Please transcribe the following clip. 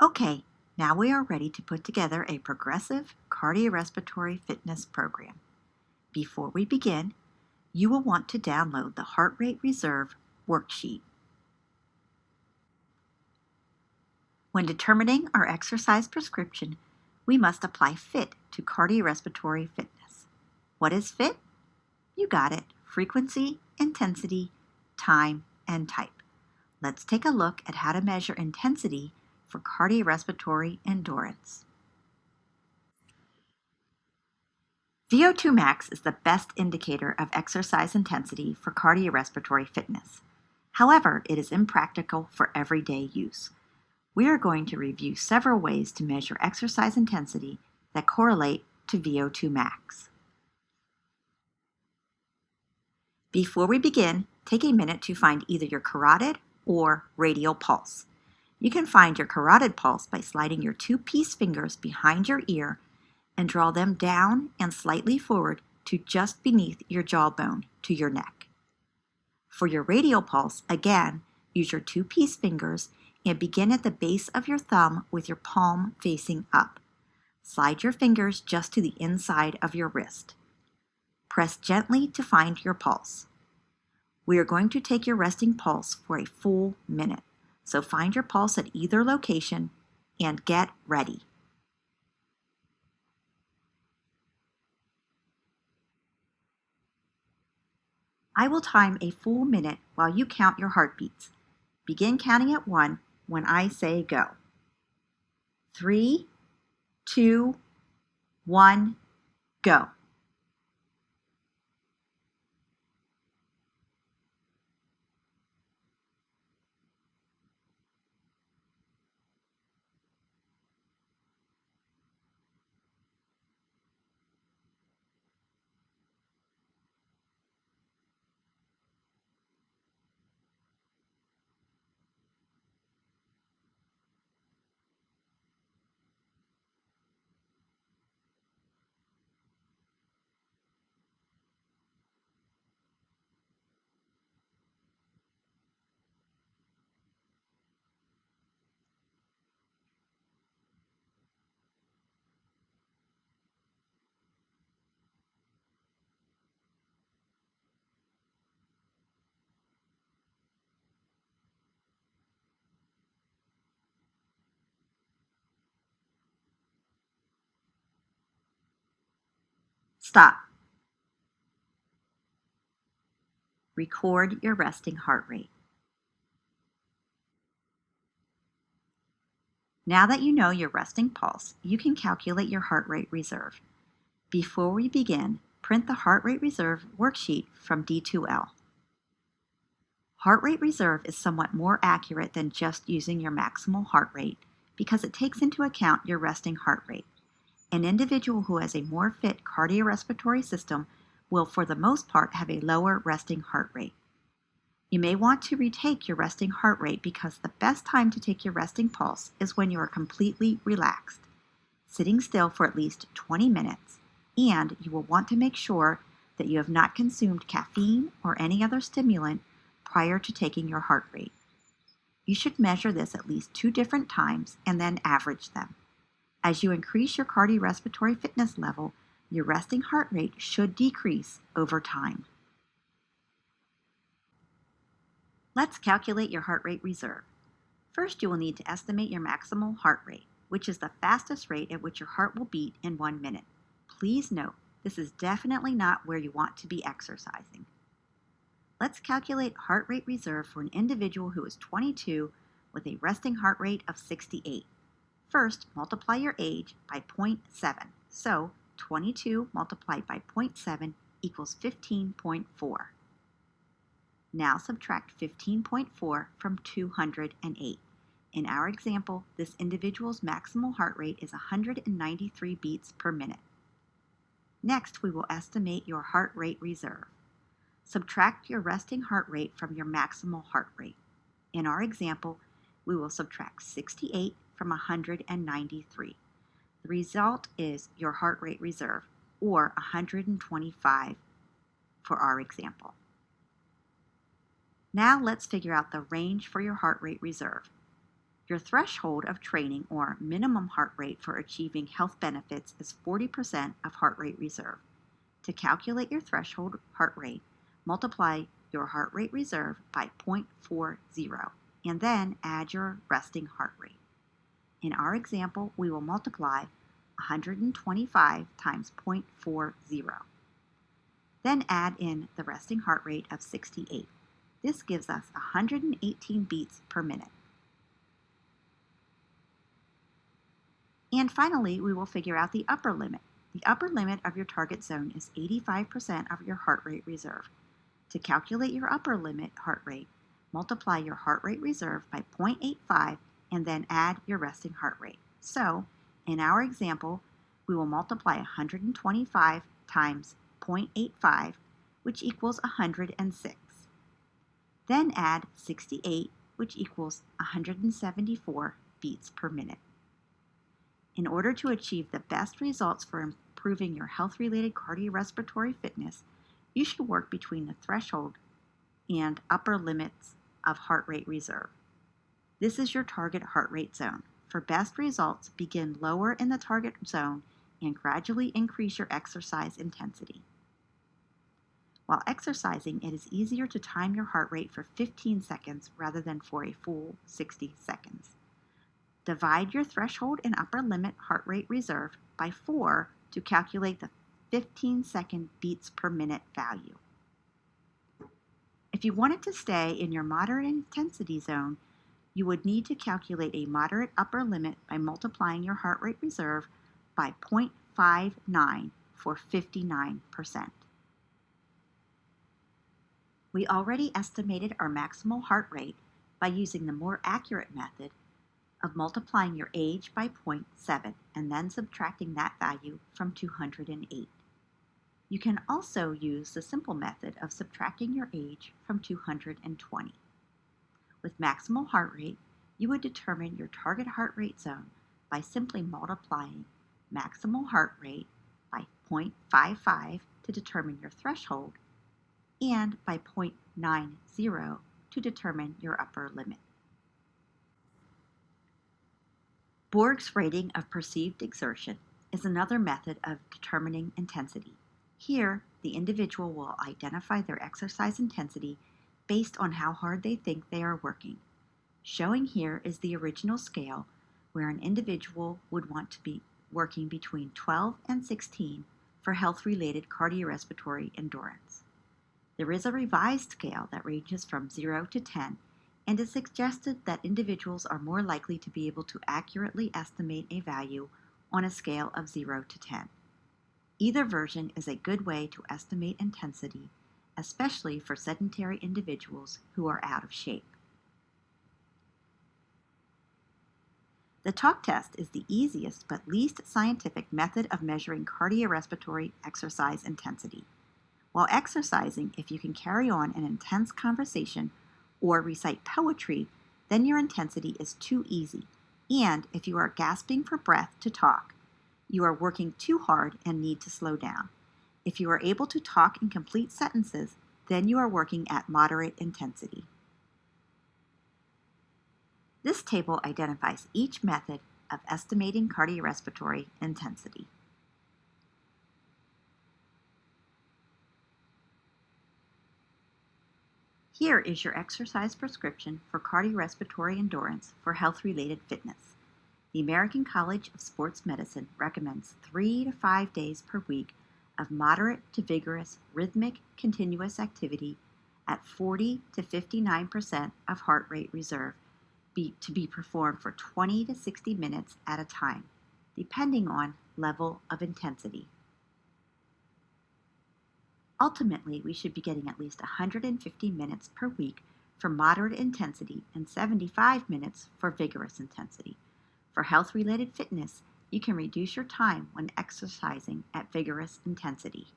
Okay, now we are ready to put together a progressive cardiorespiratory fitness program. Before we begin, you will want to download the Heart Rate Reserve worksheet. When determining our exercise prescription, we must apply FIT to cardiorespiratory fitness. What is FIT? You got it. Frequency, intensity, time, and type. Let's take a look at how to measure intensity for cardiorespiratory endurance. VO2 max is the best indicator of exercise intensity for cardiorespiratory fitness. However, it is impractical for everyday use. We are going to review several ways to measure exercise intensity that correlate to VO2 max. Before we begin, take a minute to find either your carotid or radial pulse. You can find your carotid pulse by sliding your two peace fingers behind your ear and draw them down and slightly forward to just beneath your jawbone to your neck. For your radial pulse, again, use your two peace fingers and begin at the base of your thumb with your palm facing up. Slide your fingers just to the inside of your wrist. Press gently to find your pulse. We are going to take your resting pulse for a full minute, so find your pulse at either location and get ready. I will time a full minute while you count your heartbeats. Begin counting at 1 when I say go. 3, 2, 1, go. Stop. Record your resting heart rate. Now that you know your resting pulse, you can calculate your heart rate reserve. Before we begin, print the heart rate reserve worksheet from D2L. Heart rate reserve is somewhat more accurate than just using your maximal heart rate because it takes into account your resting heart rate. An individual who has a more fit cardiorespiratory system will for the most part have a lower resting heart rate. You may want to retake your resting heart rate because the best time to take your resting pulse is when you are completely relaxed, sitting still for at least 20 minutes, and you will want to make sure that you have not consumed caffeine or any other stimulant prior to taking your heart rate. You should measure this at least 2 different times and then average them. As you increase your cardiorespiratory fitness level, your resting heart rate should decrease over time. Let's calculate your heart rate reserve. First, you will need to estimate your maximal heart rate, which is the fastest rate at which your heart will beat in 1 minute. Please note, this is definitely not where you want to be exercising. Let's calculate heart rate reserve for an individual who is 22 with a resting heart rate of 68. First, multiply your age by 0.7. So, 22 multiplied by 0.7 equals 15.4. Now subtract 15.4 from 208. In our example, this individual's maximal heart rate is 193 beats per minute. Next, we will estimate your heart rate reserve. Subtract your resting heart rate from your maximal heart rate. In our example, we will subtract 68 from 193. The result is your heart rate reserve, or 125 for our example. Now let's figure out the range for your heart rate reserve. Your threshold of training or minimum heart rate for achieving health benefits is 40% of heart rate reserve. To calculate your threshold heart rate, multiply your heart rate reserve by 0.40 and then add your resting heart rate. In our example, we will multiply 125 times 0.40. Then add in the resting heart rate of 68. This gives us 118 beats per minute. And finally, we will figure out the upper limit. The upper limit of your target zone is 85% of your heart rate reserve. To calculate your upper limit heart rate, multiply your heart rate reserve by 0.85 and then add your resting heart rate. So, in our example, we will multiply 125 times 0.85, which equals 106. Then add 68, which equals 174 beats per minute. In order to achieve the best results for improving your health-related cardiorespiratory fitness, you should work between the threshold and upper limits of heart rate reserve. This is your target heart rate zone. For best results, begin lower in the target zone and gradually increase your exercise intensity. While exercising, it is easier to time your heart rate for 15 seconds rather than for a full 60 seconds. Divide your threshold and upper limit heart rate reserve by 4 to calculate the 15-second beats per minute value. If you wanted to stay in your moderate intensity zone, you would need to calculate a moderate upper limit by multiplying your heart rate reserve by 0.59 for 59%. We already estimated our maximal heart rate by using the more accurate method of multiplying your age by 0.7 and then subtracting that value from 208. You can also use the simple method of subtracting your age from 220. With maximal heart rate, you would determine your target heart rate zone by simply multiplying maximal heart rate by 0.55 to determine your threshold and by 0.90 to determine your upper limit. Borg's rating of perceived exertion is another method of determining intensity. Here, the individual will identify their exercise intensity based on how hard they think they are working. Showing here is the original scale where an individual would want to be working between 12 and 16 for health-related cardiorespiratory endurance. There is a revised scale that ranges from 0 to 10, and it suggested that individuals are more likely to be able to accurately estimate a value on a scale of 0 to 10. Either version is a good way to estimate intensity, especially for sedentary individuals who are out of shape. The talk test is the easiest but least scientific method of measuring cardiorespiratory exercise intensity. While exercising, if you can carry on an intense conversation or recite poetry, then your intensity is too easy. And if you are gasping for breath to talk, you are working too hard and need to slow down. If you are able to talk in complete sentences, then you are working at moderate intensity. This table identifies each method of estimating cardiorespiratory intensity. Here is your exercise prescription for cardiorespiratory endurance for health-related fitness. The American College of Sports Medicine recommends 3 to 5 days per week of moderate to vigorous rhythmic continuous activity at 40 to 59% of heart rate reserve to be performed for 20 to 60 minutes at a time, depending on level of intensity. Ultimately, we should be getting at least 150 minutes per week for moderate intensity and 75 minutes for vigorous intensity. For health-related fitness, you can reduce your time when exercising at vigorous intensity.